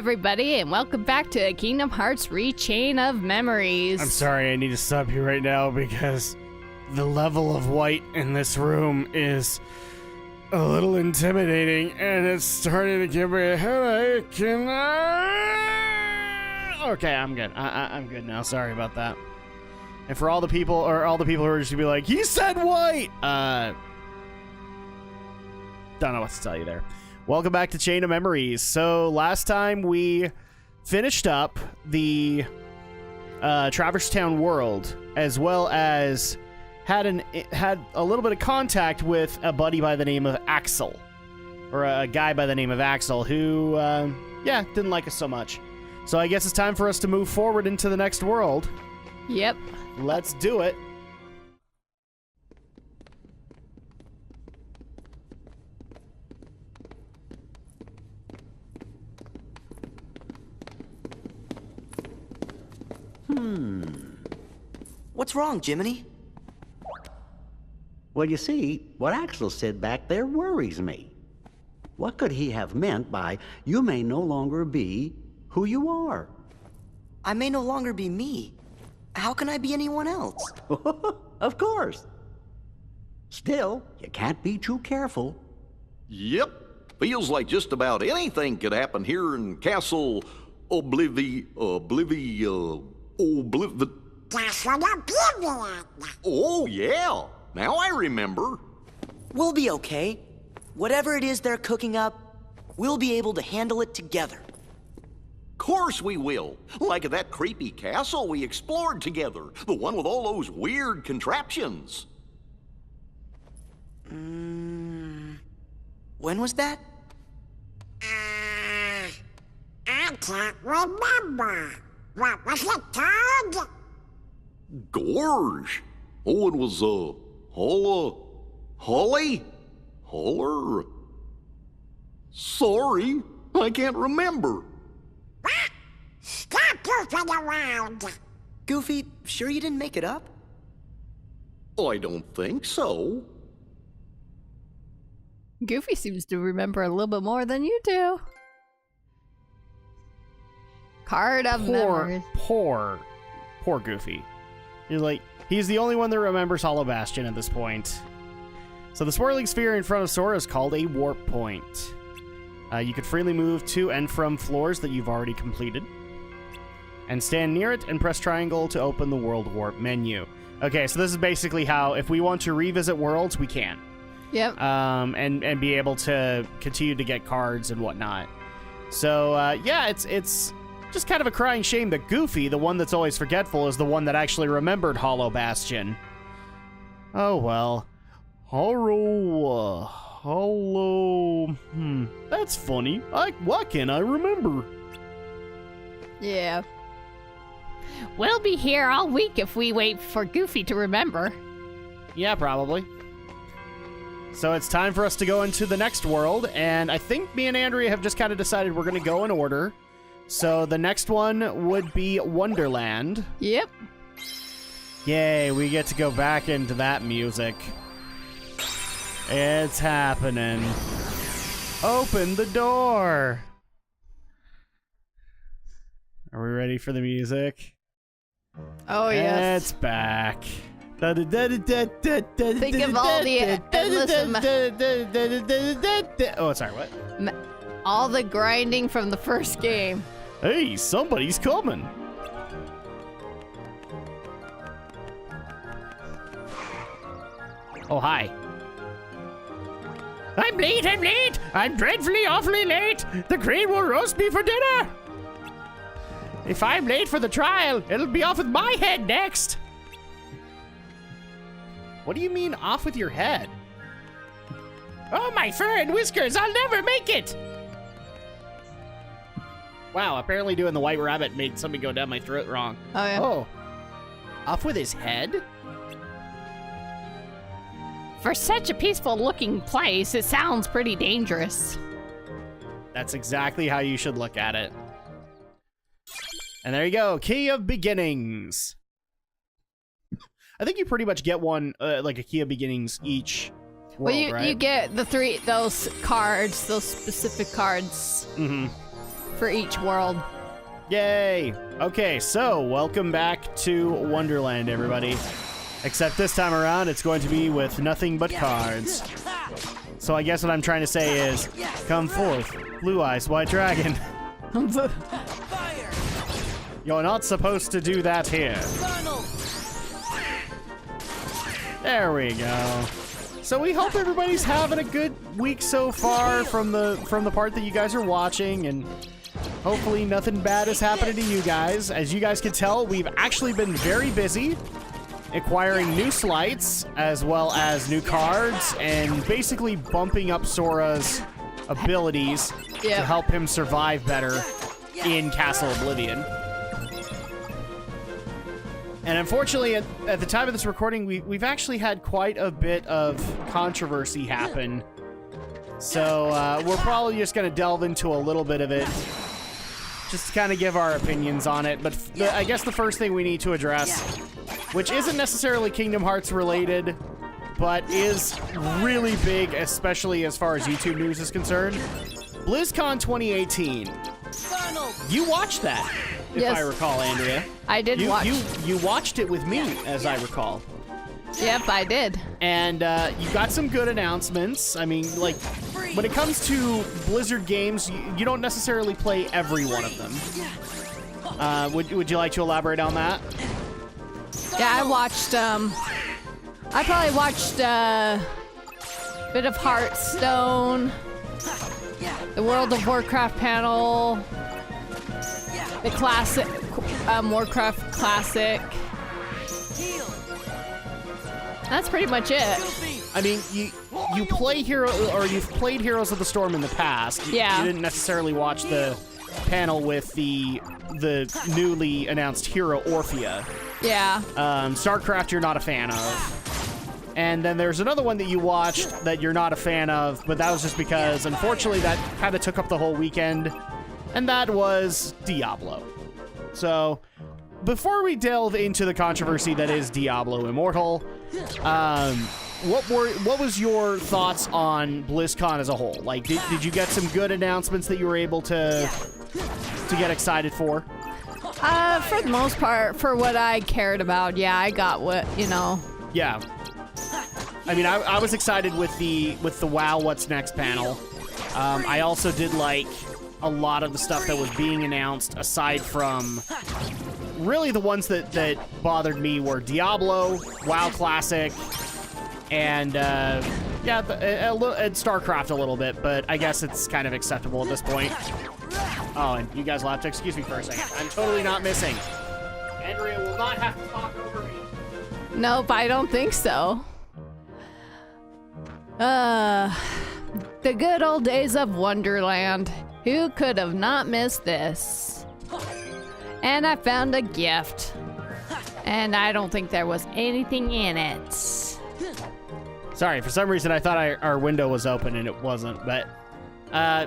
everybody, and welcome back to Kingdom Hearts Chain of Memories. I'm sorry, I need to stop you right now because the level of white in this room is a little intimidating, and it's starting to give me a headache. Okay, I'm good. I'm good now. Sorry about that. And for all the people, who are just gonna be like, "He said white," don't know what to tell you there. Welcome back to Chain of Memories. So last time we finished up the Traverse Town world, as well as had a little bit of contact with a buddy by the name of Axel, or a guy by the name of Axel, who didn't like us so much. So I guess it's time for us to move forward into the next world. Yep. Let's do it. What's wrong, Jiminy? Well, you see, what Axel said back there worries me. What could he have meant by, "You may no longer be who you are"? I may no longer be me. How can I be anyone else? Of course. Still, you can't be too careful. Yep. Feels like just about anything could happen here in Castle Castle Oblivion. Oh, yeah. Now I remember. We'll be okay. Whatever it is they're cooking up, we'll be able to handle it together. Course we will. Like at that creepy castle we explored together. The one with all those weird contraptions. When was that? I can't remember. What was it called? Gorge. Oh, it was, Holly? Holler? Sorry, I can't remember. What? Stop goofing around. Goofy, sure you didn't make it up? I don't think so. Goofy seems to remember a little bit more than you do. Card of Memories. Poor Goofy. You're like, he's the only one that remembers Hollow Bastion at this point. So the swirling sphere in front of Sora is called a warp point. You could freely move to and from floors that you've already completed. And stand near it and press triangle to open the world warp menu. Okay, so this is basically how, if we want to revisit worlds, we can. Yep. And be able to continue to get cards and whatnot. So, it's just kind of a crying shame that Goofy, the one that's always forgetful, is the one that actually remembered Hollow Bastion. Oh, well. Hollow... That's funny. Why can't I remember? Yeah. We'll be here all week if we wait for Goofy to remember. Yeah, probably. So it's time for us to go into the next world, and I think me and Andrea have just kind of decided we're going to go in order. So the next one would be Wonderland. Yep. Yay, we get to go back into that music. It's happening. Open the door. Are we ready for the music? Oh, yes. It's back. Think of all the endless Oh, sorry, what? all the grinding from the first game. Hey, somebody's coming. Oh, hi. I'm late. I'm dreadfully, awfully late. The Queen will roast me for dinner. If I'm late for the trial, it'll be off with my head next. What do you mean, off with your head? Oh, my fur and whiskers, I'll never make it. Wow, apparently doing the White Rabbit made something go down my throat wrong. Oh, yeah. Oh. Off with his head? For such a peaceful-looking place, it sounds pretty dangerous. That's exactly how you should look at it. And there you go, Key of Beginnings. I think you pretty much get one, like a Key of Beginnings each world, well, right? you get those cards, those specific cards for each world. Yay! Okay, so welcome back to Wonderland, everybody. Except this time around, it's going to be with nothing but cards. So I guess what I'm trying to say is, come forth, blue eyes, white dragon. You're not supposed to do that here. There we go. So we hope everybody's having a good week so far from the part that you guys are watching, and hopefully nothing bad is happening to you guys. As you guys can tell, we've actually been very busy acquiring new slights as well as new cards and basically bumping up Sora's abilities to help him survive better in Castle Oblivion. And unfortunately, at the time of this recording, we've actually had quite a bit of controversy happen. So we're probably just going to delve into a little bit of it, just to kind of give our opinions on it. But I guess the first thing we need to address, which isn't necessarily Kingdom Hearts related, but is really big, especially as far as YouTube news is concerned. BlizzCon 2018. You watched that, if I recall, Andrea. I did watch. You watched it with me, as I recall. Yep, I did. And you got some good announcements. I mean, like, when it comes to Blizzard games, you don't necessarily play every one of them. Would you like to elaborate on that? Yeah, I watched, I probably watched a bit of Hearthstone, the World of Warcraft panel, the classic, Warcraft Classic. That's pretty much it. I mean, you play you've played Heroes of the Storm in the past. Yeah. You didn't necessarily watch the panel with the newly announced hero Orphea. Yeah. StarCraft you're not a fan of. And then there's another one that you watched that you're not a fan of, but that was just because, unfortunately, that kind of took up the whole weekend, and that was Diablo. So, before we delve into the controversy that is Diablo Immortal, what was your thoughts on BlizzCon as a whole? Like, did you get some good announcements that you were able to get excited for? For the most part, for what I cared about, yeah, I got what, you know. Yeah. I mean, I was excited with the WoW What's Next panel. I also did like a lot of the stuff that was being announced, aside from really the ones that bothered me were Diablo, WoW Classic, and and StarCraft a little bit, but I guess it's kind of acceptable at this point. Oh, and you guys will have to excuse me for a second. I'm totally not missing. Andrea will not have to talk over me. Nope, I don't think so. The good old days of Wonderland. Who could have not missed this? And I found a gift. And I don't think there was anything in it. Sorry, for some reason I thought our window was open and it wasn't, but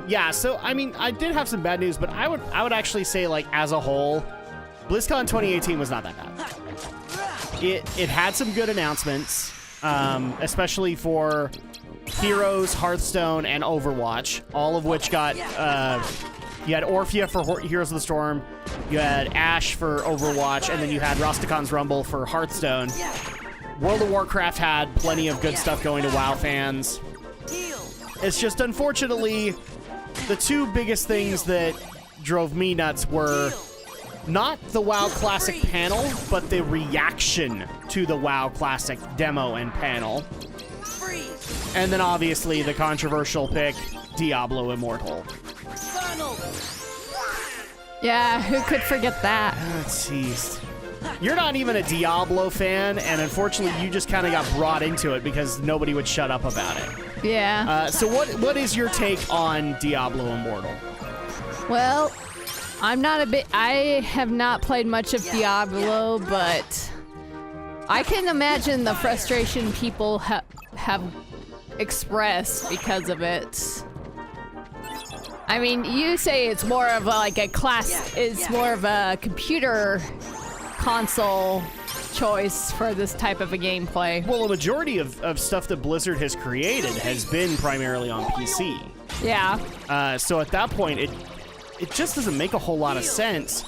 yeah, so I mean, I did have some bad news, but I would actually say, like, as a whole, BlizzCon 2018 was not that bad. It had some good announcements, especially for Heroes, Hearthstone, and Overwatch, all of which got, you had Orphea for Heroes of the Storm, you had Ashe for Overwatch, and then you had Rostakon's Rumble for Hearthstone. World of Warcraft had plenty of good stuff going to WoW fans. It's just, unfortunately, the two biggest things that drove me nuts were not the WoW Classic panel, but the reaction to the WoW Classic demo and panel. And then, obviously, the controversial pick, Diablo Immortal. Yeah, who could forget that? Jeez. You're not even a Diablo fan, and unfortunately, you just kind of got brought into it because nobody would shut up about it. Yeah. So what is your take on Diablo Immortal? Well, I have not played much of Diablo, but I can imagine the frustration people have expressed because of it. I mean, you say it's more of it's more of a computer console choice for this type of a gameplay. Well, a majority of stuff that Blizzard has created has been primarily on PC. Yeah. So at that point, it just doesn't make a whole lot of sense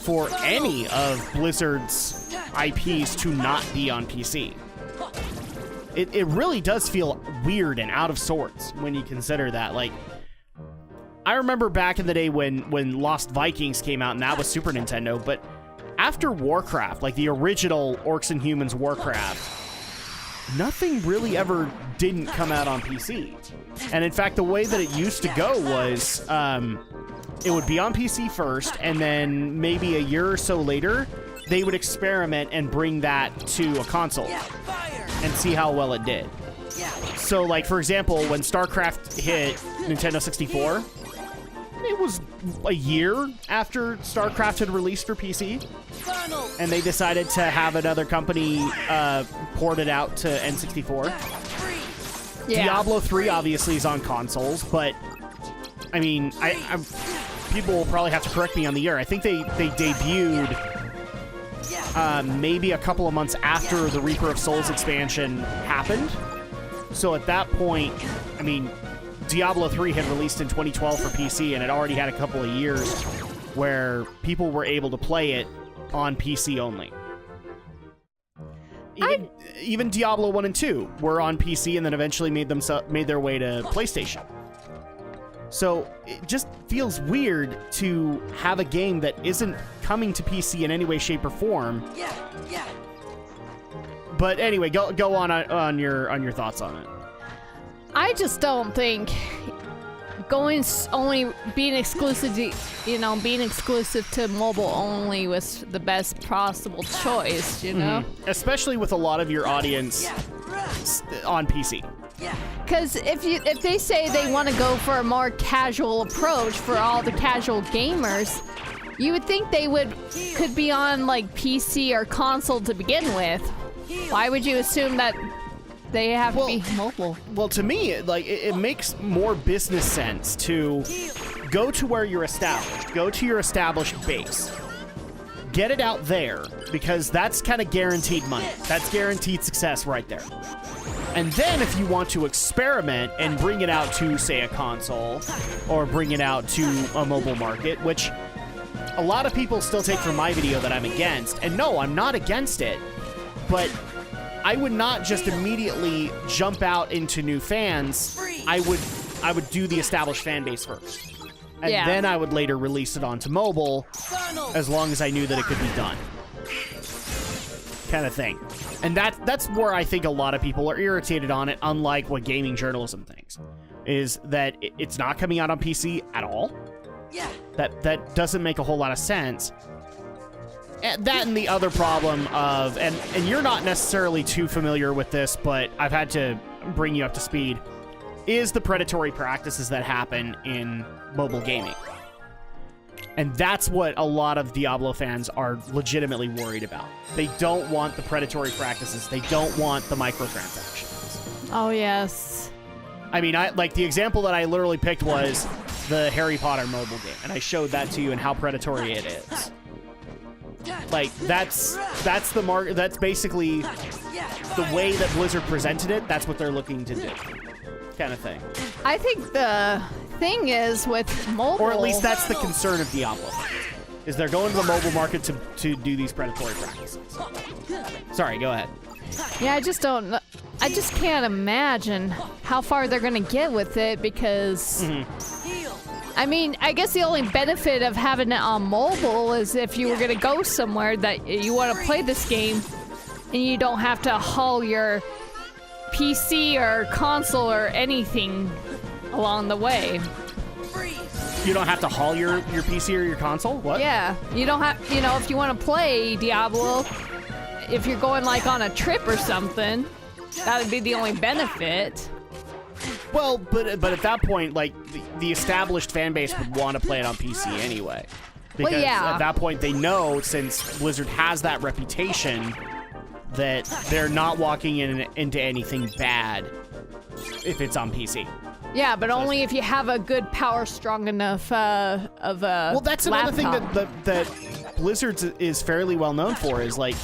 for any of Blizzard's IPs to not be on PC. It really does feel weird and out of sorts when you consider that. Like, I remember back in the day when Lost Vikings came out, and that was Super Nintendo, but after Warcraft, like the original Orcs and Humans Warcraft, nothing really ever didn't come out on PC. And in fact, the way that it used to go was it would be on PC first, and then maybe a year or so later, they would experiment and bring that to a console and see how well it did. So, like, for example, when StarCraft hit Nintendo 64, it was a year after StarCraft had released for PC, and they decided to have another company port it out to N64. Yeah. Diablo 3 obviously is on consoles, but I mean, people will probably have to correct me on the year. I think they debuted maybe a couple of months after the Reaper of Souls expansion happened. So at that point, I mean, Diablo 3 had released in 2012 for PC, and it already had a couple of years where people were able to play it on PC only. Even Diablo 1 and 2 were on PC and then eventually made their way to PlayStation. So it just feels weird to have a game that isn't coming to PC in any way, shape, or form. But anyway, go on your thoughts on it. I just don't think being exclusive to mobile only was the best possible choice, you know? Especially with a lot of your audience on PC. Because if they say they want to go for a more casual approach for all the casual gamers, you would think they could be on like PC or console to begin with. Why would you assume that they have to be mobile? Well, to me, it makes more business sense to go to where you're established. Go to your established base. Get it out there, because that's kind of guaranteed money. That's guaranteed success right there. And then if you want to experiment and bring it out to, say, a console, or bring it out to a mobile market, which a lot of people still take from my video that I'm against. And no, I'm not against it, but I would not just immediately jump out into new fans. I would do the established fan base first. And then I would later release it onto mobile, as long as I knew that it could be done. Kind of thing. And that's where I think a lot of people are irritated on it, unlike what gaming journalism thinks, is that it's not coming out on PC at all. That doesn't make a whole lot of sense. And that and the other problem of, and you're not necessarily too familiar with this, but I've had to bring you up to speed, is the predatory practices that happen in mobile gaming. And that's what a lot of Diablo fans are legitimately worried about. They don't want the predatory practices. They don't want the microtransactions. Oh, yes. I mean, like the example that I literally picked was the Harry Potter mobile game, and I showed that to you and how predatory it is. Like, that's the market. That's basically the way that Blizzard presented it. That's what they're looking to do, kind of thing. I think the thing is with mobile, or at least that's the concern of Diablo, is they're going to the mobile market to do these predatory practices. Sorry, go ahead. Yeah, I just can't imagine how far they're gonna get with it, because I mean, I guess the only benefit of having it on mobile is if you were gonna go somewhere that you want to play this game and you don't have to haul your PC or console or anything along the way. You don't have to haul your PC or your console? What? Yeah, you don't have, if you want to play Diablo, if you're going like on a trip or something, that would be the only benefit. Well, but at that point, like, the established fan base would want to play it on PC anyway. Because at that point, they know, since Blizzard has that reputation, that they're not walking into anything bad if it's on PC. Yeah, but only if you have a good power strong enough of a Well, that's another laptop. thing that Blizzard is fairly well known for, is like,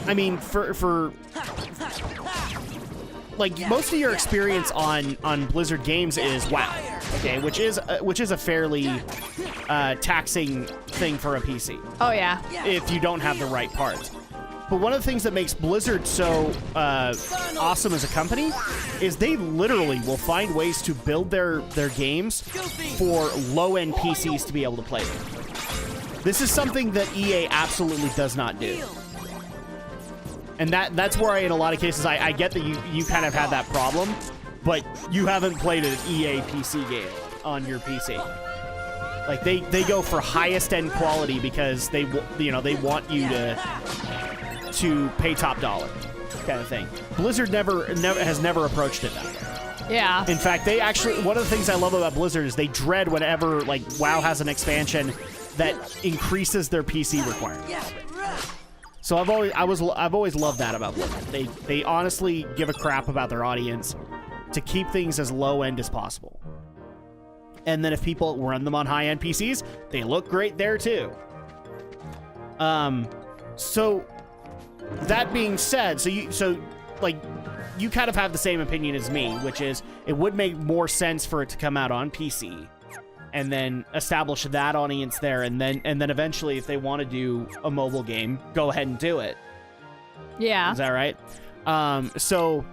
I mean, for like, most of your experience on Blizzard games is WoW. okay, which is a fairly taxing thing for a PC Oh yeah. if you don't have the right parts. But one of the things that makes Blizzard so awesome as a company is they literally will find ways to build their games for low-end PCs to be able to play them. This is something that EA absolutely does not do. And that's where in a lot of cases, I get that you kind of had that problem, but you haven't played an EA PC game on your PC. Like, they go for highest end quality because they want you to pay top dollar kind of thing. Blizzard has never approached it that way. Yeah. In fact, they actually, one of the things I love about Blizzard is they dread whenever like WoW has an expansion that increases their PC requirements. So I've always loved that about Blizzard. They honestly give a crap about their audience to keep things as low end as possible. And then if people run them on high end PCs, they look great there too. So that being said, so you kind of have the same opinion as me, which is it would make more sense for it to come out on PC and then establish that audience there, and then eventually if they want to do a mobile game, go ahead and do it. Yeah. Is that right? So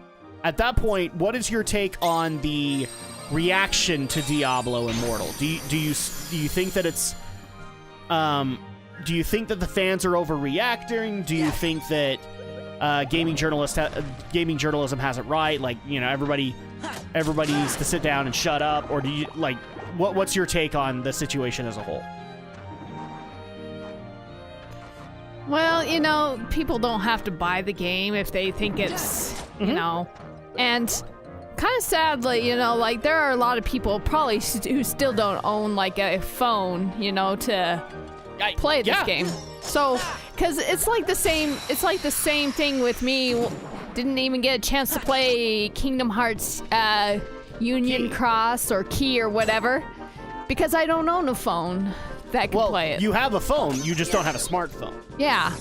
at that point, what is your take on the reaction to Diablo Immortal? Do you think that it's do you think that the fans are overreacting? Do you think that gaming journalism has it right? Like, everybody needs to sit down and shut up, or do you like what's your take on the situation as a whole? Well, people don't have to buy the game if they think it's, and kind of sadly, like there are a lot of people probably who still don't own like a phone, to play this game. So, because it's like the same thing with me. Didn't even get a chance to play Kingdom Hearts Union Cross or Key or whatever because I don't own a phone that can play it. You have a phone, you just don't have a smartphone. Yeah.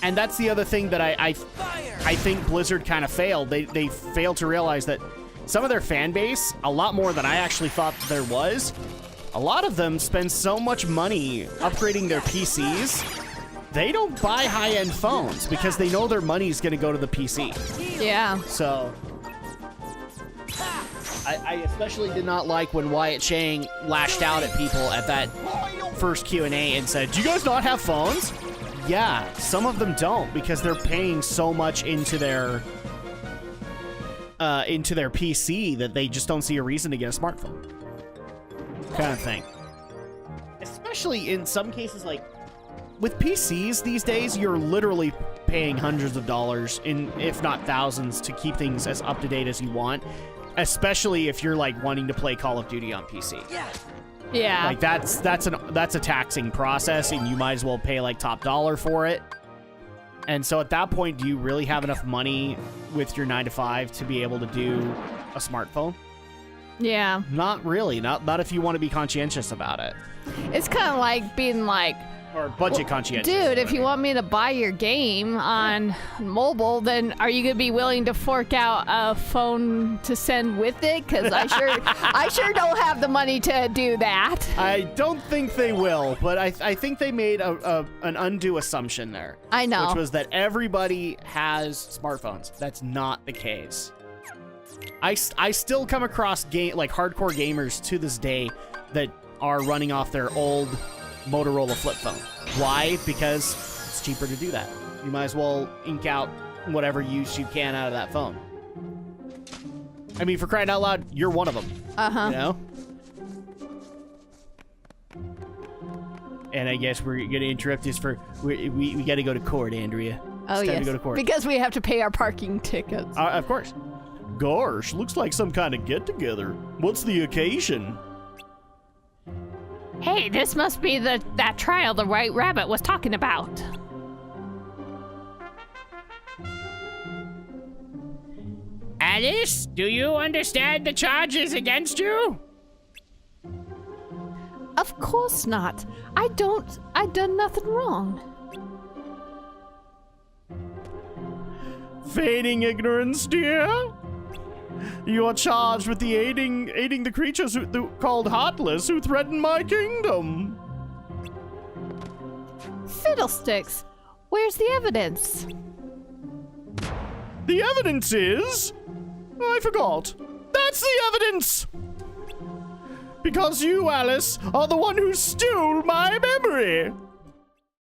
And that's the other thing that I think Blizzard kind of failed. They failed to realize that some of their fan base, a lot more than I actually thought there was, a lot of them spend so much money upgrading their PCs, they don't buy high-end phones because they know their money's going to go to the PC. Yeah. So I especially did not like when Wyatt Chang lashed out at people at that first Q&A and said, "Do you guys not have phones?" Yeah, some of them don't because they're paying so much into their PC that they just don't see a reason to get a smartphone. Kind of thing. Especially in some cases, like with PCs these days, you're literally paying hundreds of dollars, if not thousands, to keep things as up to date as you want. Especially if you're like wanting to play Call of Duty on PC. Yeah. Like that's a taxing process, and you might as well pay like top dollar for it. And so at that point, do you really have enough money with your 9-to-5 to be able to do a smartphone? Yeah. Not really. Not if you want to be conscientious about it. It's kind of like being like, or budget conscientious. Dude, if you want me to buy your game on mobile, then are you gonna be willing to fork out a phone to send with it? Because I sure don't have the money to do that. I don't think they will, but I think they made an undue assumption there. I know. Which was that everybody has smartphones. That's not the case. I still come across hardcore gamers to this day that are running off their old Motorola flip phone. Why? Because it's cheaper to do that. You might as well ink out whatever use you can out of that phone. I mean, for crying out loud, you're one of them. Uh-huh. You know? And I guess we're going to interrupt this for... We got to go to court, Andrea. Oh, it's time yes. to go to court. Because we have to pay our parking tickets. Of course. Gosh, looks like some kind of get-together. What's the occasion? Hey, this must be that trial the White Rabbit was talking about. Alice, do you understand the charges against you? Of course not. I've done nothing wrong. Feigning ignorance, dear? You are charged with the aiding the creatures called Heartless who threaten my kingdom. Fiddlesticks! Where's the evidence? The evidence is... I forgot. That's the evidence! Because you, Alice, are the one who stole my memory!